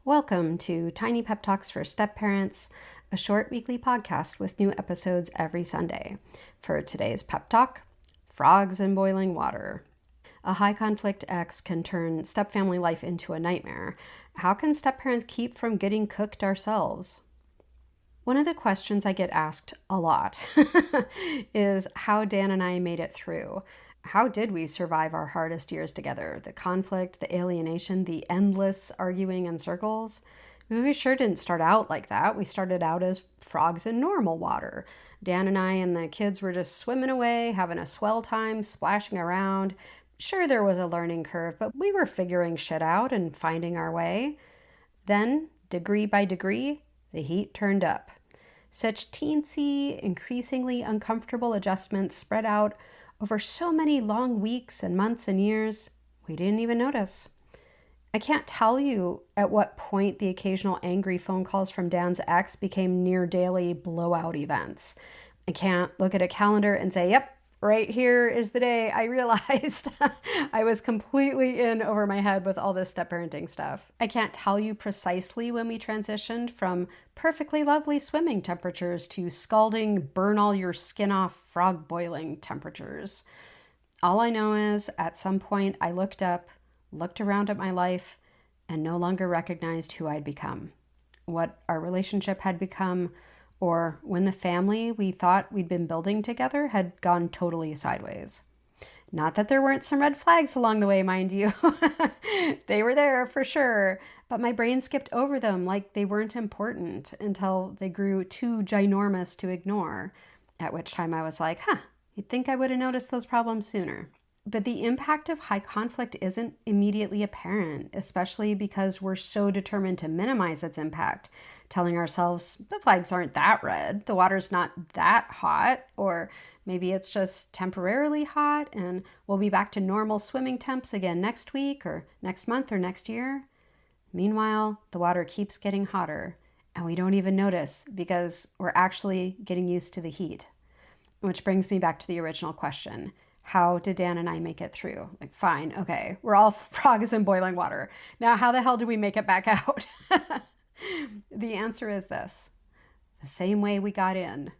Welcome to Tiny Pep Talks for Step-Parents, a short weekly podcast with new episodes every Sunday. For today's pep talk, frogs in boiling water. A high-conflict ex can turn step-family life into a nightmare. How can step-parents keep from getting cooked ourselves? One of the questions I get asked a lot is how Dan and I made it through. How did we survive our hardest years together? The conflict, the alienation, the endless arguing in circles? We sure didn't start out like that. We started out as frogs in normal water. Dan and I and the kids were just swimming away, having a swell time, splashing around. Sure, there was a learning curve, but we were figuring shit out and finding our way. Then, degree by degree, the heat turned up. Such teensy, increasingly uncomfortable adjustments spread out over so many long weeks and months and years, we didn't even notice. I can't tell you at what point the occasional angry phone calls from Dan's ex became near daily blowout events. I can't look at a calendar and say, yep, right here is the day I realized I was completely in over my head with all this step-parenting stuff. I can't tell you precisely when we transitioned from perfectly lovely swimming temperatures to scalding, burn all your skin off frog boiling temperatures. All I know is at some point I looked up, looked around at my life, and no longer recognized who I'd become, what our relationship had become, or when the family we thought we'd been building together had gone totally sideways. Not that there weren't some red flags along the way, mind you. They were there for sure, but my brain skipped over them like they weren't important until they grew too ginormous to ignore, at which time I was like, you'd think I would have noticed those problems sooner. But the impact of high conflict isn't immediately apparent, especially because we're so determined to minimize its impact, telling ourselves the flags aren't that red, the water's not that hot, or maybe it's just temporarily hot and we'll be back to normal swimming temps again next week or next month or next year. Meanwhile, the water keeps getting hotter and we don't even notice because we're actually getting used to the heat. Which brings me back to the original question. How did Dan and I make it through? Like, fine, okay, we're all frogs in boiling water. Now, how the hell do we make it back out? The answer is this: the same way we got in,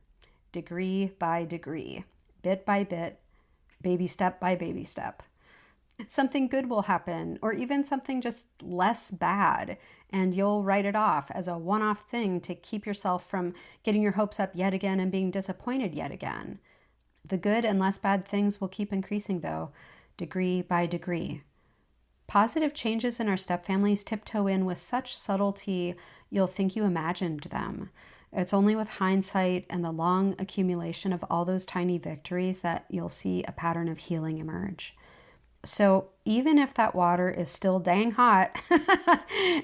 degree by degree, bit by bit, baby step by baby step. Something good will happen, or even something just less bad, and you'll write it off as a one-off thing to keep yourself from getting your hopes up yet again and being disappointed yet again. The good and less bad things will keep increasing, though, degree by degree. Positive changes in our stepfamilies tiptoe in with such subtlety you'll think you imagined them. It's only with hindsight and the long accumulation of all those tiny victories that you'll see a pattern of healing emerge. So even if that water is still dang hot,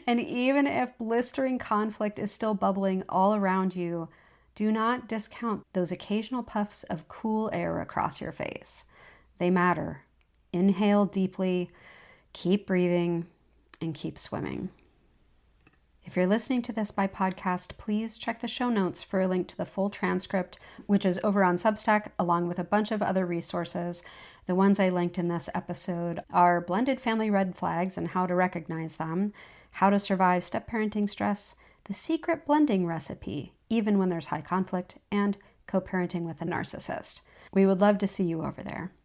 and even if blistering conflict is still bubbling all around you, do not discount those occasional puffs of cool air across your face. They matter. Inhale deeply, keep breathing, and keep swimming. If you're listening to this by podcast, please check the show notes for a link to the full transcript, which is over on Substack, along with a bunch of other resources. The ones I linked in this episode are blended family red flags and how to recognize them, how to survive step-parenting stress, the secret blending recipe, even when there's high conflict, and co-parenting with a narcissist. We would love to see you over there.